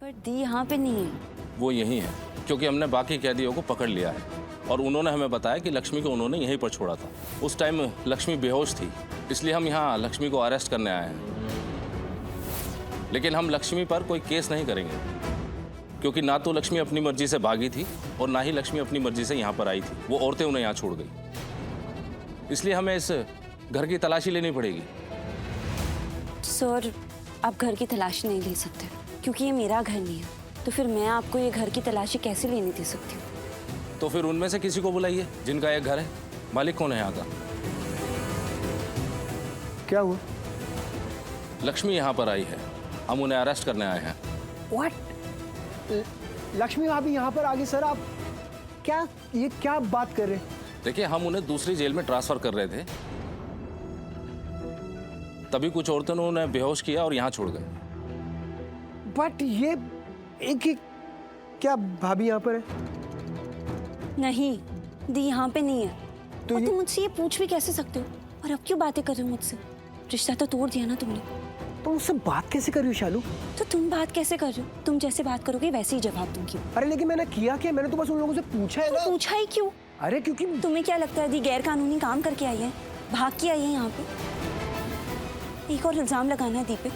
पर दी यहाँ पे नहीं है। वो यहीं है, क्योंकि हमने बाकी कैदियों को पकड़ लिया है और उन्होंने हमें बताया कि लक्ष्मी को उन्होंने यहीं पर छोड़ा था। उस टाइम लक्ष्मी बेहोश थी, इसलिए हम यहाँ लक्ष्मी को अरेस्ट करने आए हैं। लेकिन हम लक्ष्मी पर कोई केस नहीं करेंगे, क्योंकि ना तो लक्ष्मी अपनी मर्जी से भागी थी और ना ही लक्ष्मी अपनी मर्जी से यहाँ पर आई थी। वो औरतें उन्हें यहाँ छोड़ गई, इसलिए हमें इस घर की तलाशी लेनी पड़ेगी। सर, आप घर की तलाशी नहीं ले सकते क्योंकि ये मेरा घर नहीं है। तो फिर मैं आपको ये घर की तलाशी कैसे लेने दे सकती हूँ? तो फिर उनमें से किसी को बुलाइए जिनका एक घर है। मालिक कौन है यहाँ का? क्या हुआ? लक्ष्मी यहाँ पर आई है, हम उन्हें अरेस्ट करने आए हैं। What? लक्ष्मी भाभी यहाँ पर आ गई सर। आप ये क्या बात कर रहे हैं? देखिए, हम उन्हें दूसरी जेल में ट्रांसफर कर रहे थे, तभी कुछ औरतों ने उन्हें बेहोश किया और यहाँ छोड़ गए। बट ये क्या भाभी यहाँ पर है? नहीं, दी यहाँ पे नहीं है। तो और तुम मुझसे ये पूछ भी कैसे सकते हो? और अब क्यों बातें कर रहे हो मुझसे? रिश्ता तो तोड़ दिया ना तुमने। तुम मुझसे बात कैसे कर रही हो शालू? तो तुम बात कैसे कर रहे हो? तुम जैसे बात करोगे वैसे ही जवाब दूंगी। अरे लेकिन मैंने किया क्या? मैंने तो बस उन लोगों से पूछा है ना। पूछा ही क्यों? अरे क्योंकि तुम्हें क्या लगता है दी गैर कानूनी काम करके आई है, भाग के आई है यहाँ पे? एक और इल्जाम लगाना है दी पे।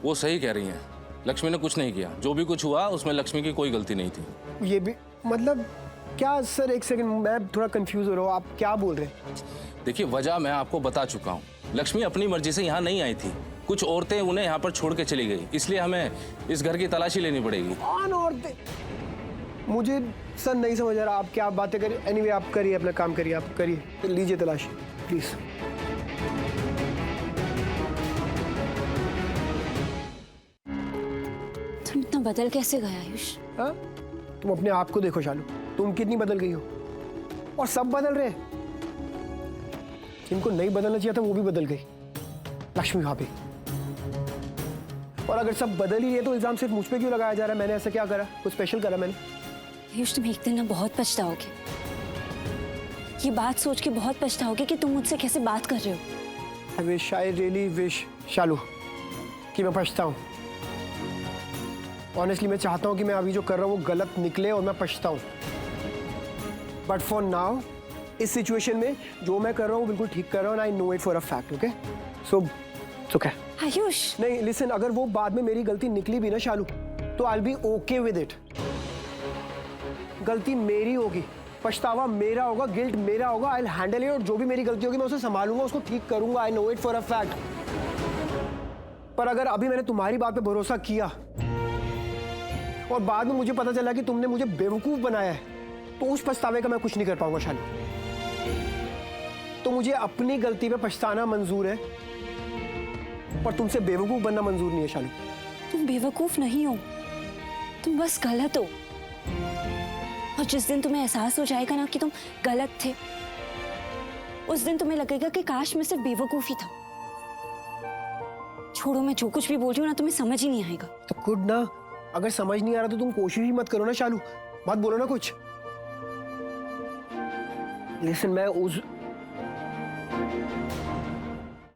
वो सही कह रही हैं, लक्ष्मी ने कुछ नहीं किया। जो भी कुछ हुआ उसमें लक्ष्मी की कोई गलती नहीं थी। ये भी मतलब क्या सर? एक सेकंड, मैं थोड़ा कंफ्यूज हो रहा हूँ। आप क्या बोल रहे हैं? देखिए, वजह मैं आपको बता चुका हूँ। लक्ष्मी अपनी मर्जी से यहाँ नहीं आई थी, कुछ औरतें उन्हें यहाँ पर छोड़ के चली गई, इसलिए हमें इस घर की तलाशी लेनी पड़ेगी। कौन औरतें? मुझे सर नहीं समझ आ रहा आप क्या बातें करिए। एनीवे आप करिए, अपना काम करिए, आप करिए, लीजिए तलाशी प्लीज। तुम इतना बदल कैसे गए आयुष? हाँ, तुम अपने आप को देखो शालू, तुम कितनी बदल गई हो। और सब बदल रहे हैं। जिनको नहीं बदलना चाहिए था वो भी बदल गई, लक्ष्मी भाभी। और अगर सब बदल ही है तो इल्जाम सिर्फ मुझ पे क्यों लगाया जा रहा है? मैंने ऐसा क्या करा? कुछ स्पेशल करा मैंने? आयुष, तुम एक दिन ना बहुत पछताओगे। ये बात सोच के बहुत पछताओगे कि तुम मुझसे कैसे बात कर रहे हो। I wish, I really wish, शालू, कि मैं पछताऊं। ऑनेस्टली मैं चाहता हूं कि मैं अभी जो कर रहा हूं वो गलत निकले और मैं पछताऊं। बट फॉर नाउ इस सिचुएशन में जो मैं कर रहा हूं वो बिल्कुल ठीक कर रहा हूं। I know it for a fact. Okay, so okay Ayush, नहीं लिसन, अगर वो बाद में मेरी गलती निकली भी ना शालू, तो I will be okay with it. गलती मेरी होगी, पछतावा मेरा होगा, गिल्ट मेरा होगा। आई विल हैंडल इट, और जो भी मेरी गलती होगी मैं उसे संभालूंगा, उसको ठीक करूंगा। I know it for a fact. पर अगर अभी मैंने तुम्हारी बात पे भरोसा किया और बाद में मुझे पता चला कि तुमने मुझे बेवकूफ बनाया है, तो उस पछतावे का मैं कुछ नहीं कर पाऊंगा शालू। तो मुझे अपनी गलती पे पछताना मंजूर है, पर तुमसे बेवकूफ बनना मंजूर नहीं है शालू। तुम बेवकूफ नहीं हो, तुम बस गलत हो। और जिस दिन तुम्हें एहसास हो जाएगा ना कि तुम गलत थे, उस दिन तुम्हें लगेगा कि काश मैं सिर्फ बेवकूफ ही था। छोड़ो, मैं जो कुछ भी बोल रही हूँ ना तुम्हें समझ ही नहीं आएगा। तो गुड ना, अगर समझ नहीं आ रहा तो तुम कोशिश ही मत करो ना शालू, मत बोलो ना कुछ। लेकिन मैं